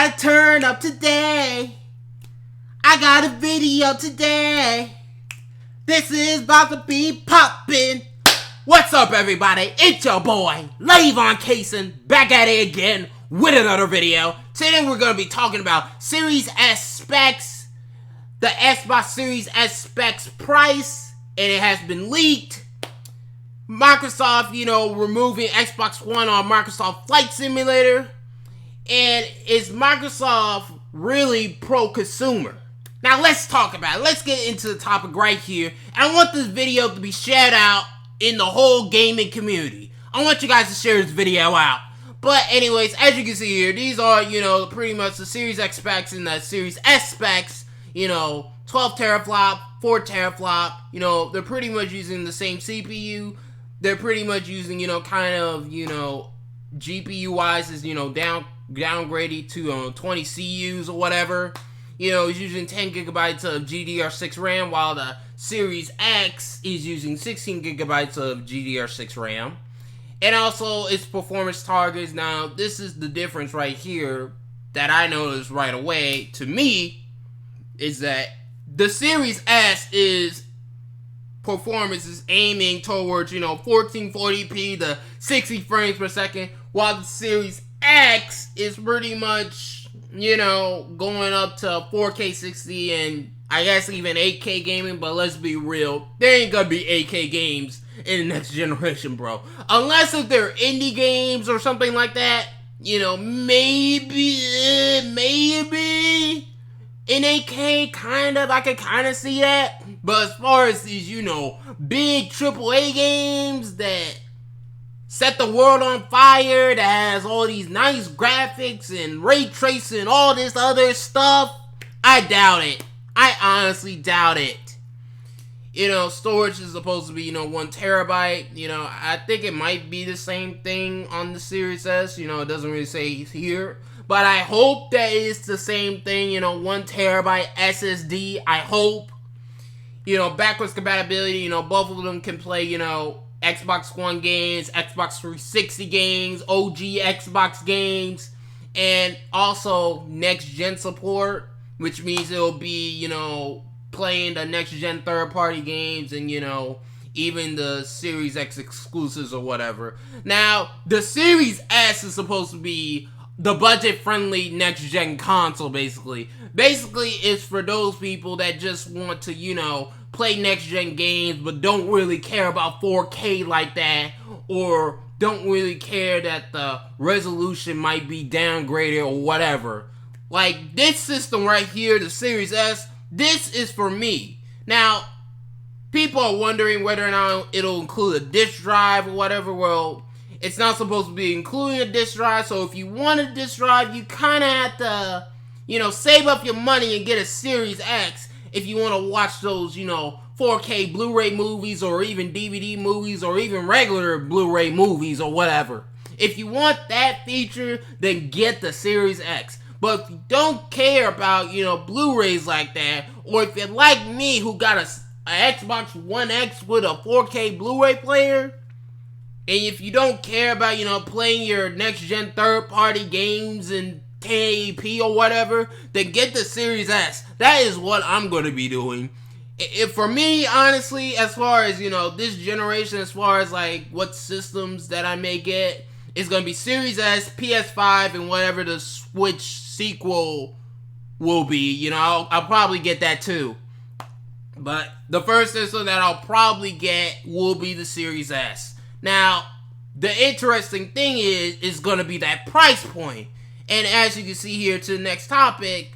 gotta turn up today. I got a video today. This is about to be poppin'. What's up, everybody? It's your boy, Levon Kaysen, back at it again with another video. Today we're going to be talking about Series S specs, the Xbox Series S specs price, and it has been leaked. Microsoft, removing Xbox One on Microsoft Flight Simulator. And is Microsoft really pro-consumer? Now let's talk about it. Let's get into the topic right here. And I want this video to be shared out in the whole gaming community. I want you guys to share this video out. But anyways, as you can see here, these are, pretty much the Series X specs and the Series S specs. 12 teraflop, 4 teraflop. They're pretty much using the same CPU. They're pretty much using, GPU-wise is, downgraded to 20 CUs or whatever. It's using 10 gigabytes of GDDR6 RAM, while the Series X is using 16 gigabytes of GDDR6 RAM. And also, its performance targets. Now, this is the difference right here that I noticed right away, to me, is that the Series S is performance is aiming towards, 1440p to 60 frames per second, while the Series X is pretty much, going up to 4K 60 and I guess even 8K gaming. But let's be real, there ain't gonna be 8K games in the next generation, bro. Unless if they're indie games or something like that, maybe in 8K, I could kind of see that. But as far as these, big AAA games that set the world on fire, that has all these nice graphics and ray tracing and all this other stuff, I doubt it. I honestly doubt it. Storage is supposed to be, 1 terabyte. I think it might be the same thing on the Series S. It doesn't really say here. But I hope that it's the same thing, 1 terabyte SSD. I hope. Backwards compatibility, both of them can play, Xbox One games, Xbox 360 games, OG Xbox games, and also next-gen support, which means it'll be, playing the next-gen third-party games and, even the Series X exclusives or whatever. Now, the Series S is supposed to be the budget-friendly next-gen console, basically. Basically, it's for those people that just want to, play next-gen games but don't really care about 4K like that, or don't really care that the resolution might be downgraded or whatever. Like, this system right here, the Series S, this is for me. Now, people are wondering whether or not it'll include a disk drive or whatever. Well, it's not supposed to be including a disk drive, so if you want a disk drive, you kind of have to, save up your money and get a Series X if you want to watch those, 4K Blu-ray movies or even DVD movies or even regular Blu-ray movies or whatever. If you want that feature, then get the Series X. But if you don't care about, Blu-rays like that, or if you're like me who got a Xbox One X with a 4K Blu-ray player, and if you don't care about, playing your next-gen third-party games in 1080p or whatever, then get the Series S. That is what I'm going to be doing. If for me, honestly, as far as, this generation, as far as, what systems that I may get, it's going to be Series S, PS5, and whatever the Switch sequel will be. I'll probably get that too. But the first system that I'll probably get will be the Series S. Now, the interesting thing is going to be that price point. And as you can see here to the next topic,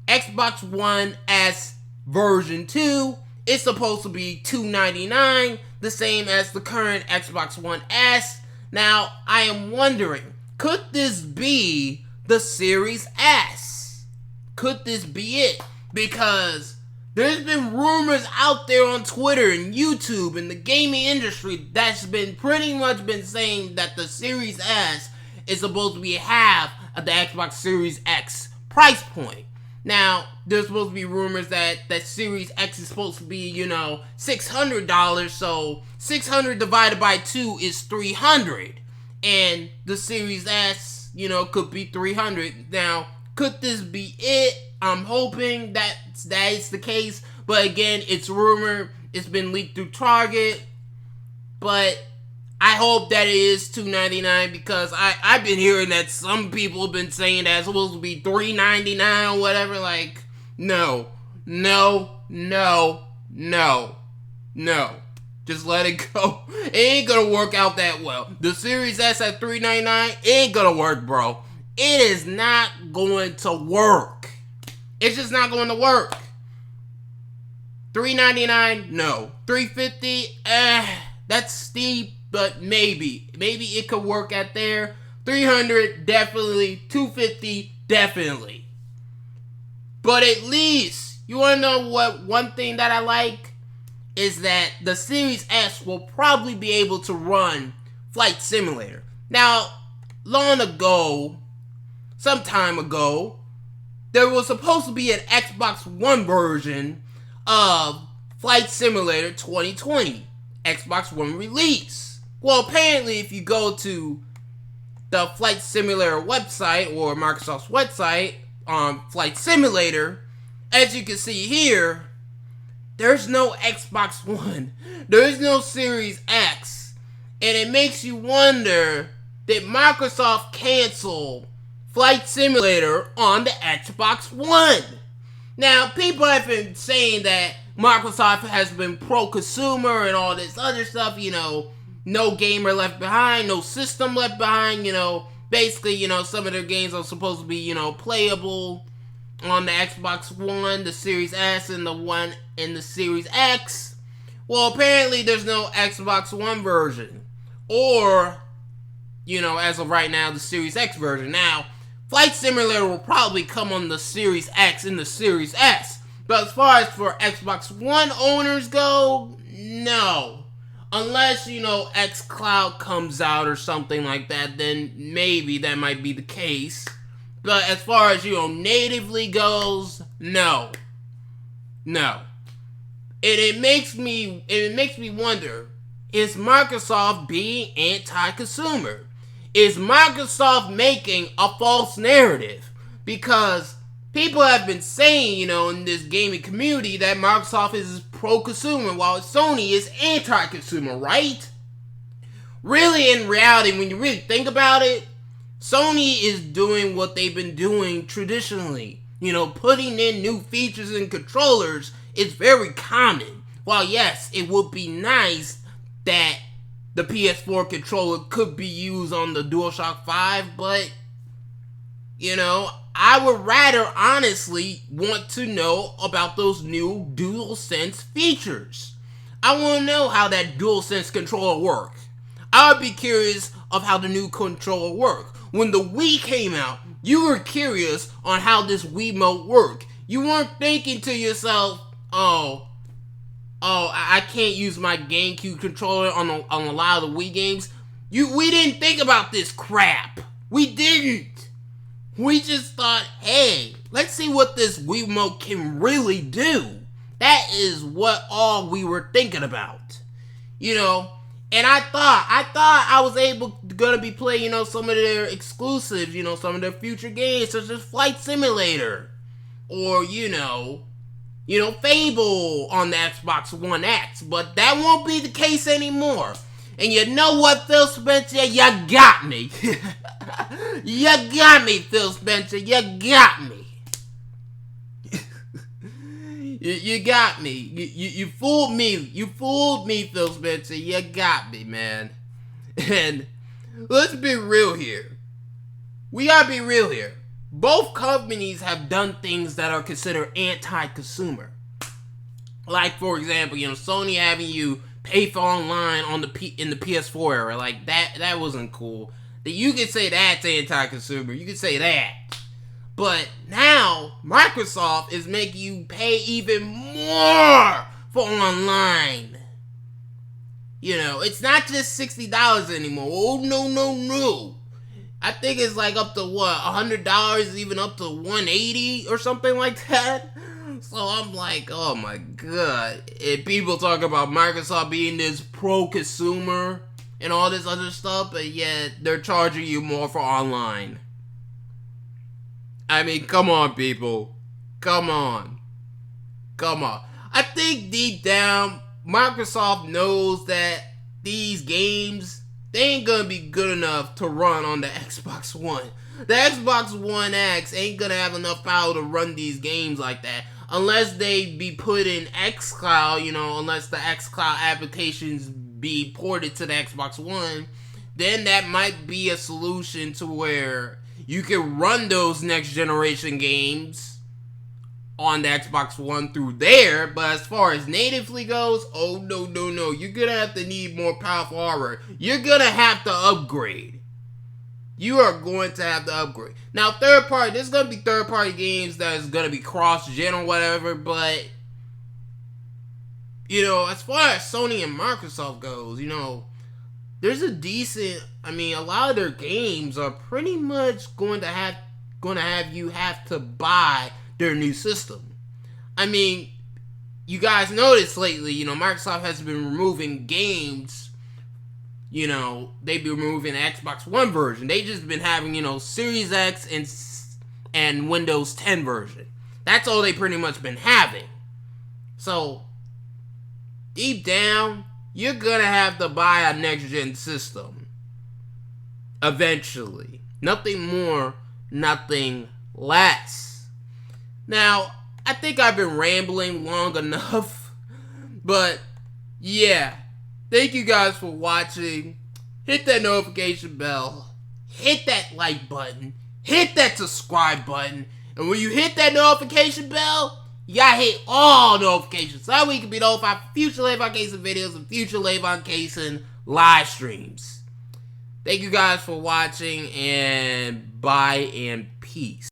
Xbox One S version 2 is supposed to be $299, the same as the current Xbox One S. Now, I am wondering, could this be the Series S? Could this be it? Because there's been rumors out there on Twitter and YouTube and the gaming industry that's been pretty much been saying that the Series S is supposed to be half of the Xbox Series X price point. Now, there's supposed to be rumors that Series X is supposed to be, $600, so 600 divided by 2 is 300. And the Series S, could be 300. Now, Could this be it? I'm hoping that is the case. But again, it's rumored. It's been leaked through Target. But I hope that it is $2.99 because I've been hearing that some people have been saying that it's supposed to be $3.99 or whatever. Like, no. Just let it go. It ain't gonna work out that well. The Series S at $3.99 ain't gonna work, bro. It is not going to work. It's just not going to work. $3.99, no. $3.50, that's steep, but maybe it could work at there. $300, definitely. $250, definitely. But at least, you want to know what one thing that I like? Is that the Series S will probably be able to run Flight Simulator. Now, some time ago, there was supposed to be an Xbox One version of Flight Simulator 2020. Xbox One release. Well, apparently, if you go to the Flight Simulator website or Microsoft's website on Flight Simulator, as you can see here, there's no Xbox One. There's no Series X. And it makes you wonder, did Microsoft cancel Flight Simulator on the Xbox One? Now, people have been saying that Microsoft has been pro-consumer and all this other stuff, no gamer left behind, no system left behind, basically, some of their games are supposed to be, playable on the Xbox One, the Series S, and the one in the Series X. Well, apparently there's no Xbox One version. Or, as of right now, the Series X version. Now, Flight Simulator will probably come on the Series X and the Series S. But as far as for Xbox One owners go, no. Unless, xCloud comes out or something like that, then maybe that might be the case. But as far as, natively goes, no. And it makes me wonder, is Microsoft being anti-consumer? Is Microsoft making a false narrative? Because people have been saying, in this gaming community that Microsoft is pro-consumer while Sony is anti-consumer, right? Really, in reality, when you really think about it, Sony is doing what they've been doing traditionally. Putting in new features and controllers is very common. While yes, it would be nice that the PS4 controller could be used on the DualShock 5, but, I would rather honestly want to know about those new DualSense features. I want to know how that DualSense controller works. I would be curious of how the new controller works. When the Wii came out, you were curious on how this Wiimote worked. You weren't thinking to yourself, I can't use my GameCube controller on a lot of the Wii games. We didn't think about this crap. We didn't. We just thought, hey, let's see what this Wiimote can really do. That is what all we were thinking about. And I thought I was gonna be playing, some of their exclusives, some of their future games, such as Flight Simulator. Or, Fable on the Xbox One X. But that won't be the case anymore. And you know what, Phil Spencer? You got me. You got me, Phil Spencer. You got me. You got me. You fooled me. You fooled me, Phil Spencer. You got me, man. And let's be real here. We gotta be real here. Both companies have done things that are considered anti-consumer. Like, for example, Sony having you pay for online on in the PS4 era. Like, that wasn't cool. You could say that's anti-consumer. You could say that. But now, Microsoft is making you pay even more for online. It's not just $60 anymore. Oh, no. I think it's like up to $100, even up to $180 or something like that. So I'm like, oh my god. And people talk about Microsoft being this pro-consumer and all this other stuff, but yet they're charging you more for online. I mean, come on, people. Come on. Come on. I think deep down, Microsoft knows that these games, they ain't gonna be good enough to run on the Xbox One. The Xbox One X ain't gonna have enough power to run these games like that. Unless they be put in xCloud, unless the xCloud applications be ported to the Xbox One, then that might be a solution to where you can run those next generation games on the Xbox One through there. But as far as natively goes, oh no. You're gonna have to need more powerful hardware. You're gonna have to upgrade. You are going to have to upgrade. Now, third party, there's going to be third party games that is going to be cross-gen or whatever, but, as far as Sony and Microsoft goes, there's a decent, a lot of their games are pretty much going to have you have to buy their new system. You guys noticed lately, Microsoft has been removing games. They've been removing the Xbox One version. They just been having, Series X and Windows 10 version. That's all they pretty much been having. So, deep down, you're gonna have to buy a next-gen system. Eventually. Nothing more, nothing less. Now, I think I've been rambling long enough. But, yeah. Thank you guys for watching. Hit that notification bell. Hit that like button. Hit that subscribe button. And when you hit that notification bell, you gotta hit all notifications. So that way you can be notified for future Levon Kason videos and future Levon Kason live streams. Thank you guys for watching, and bye and peace.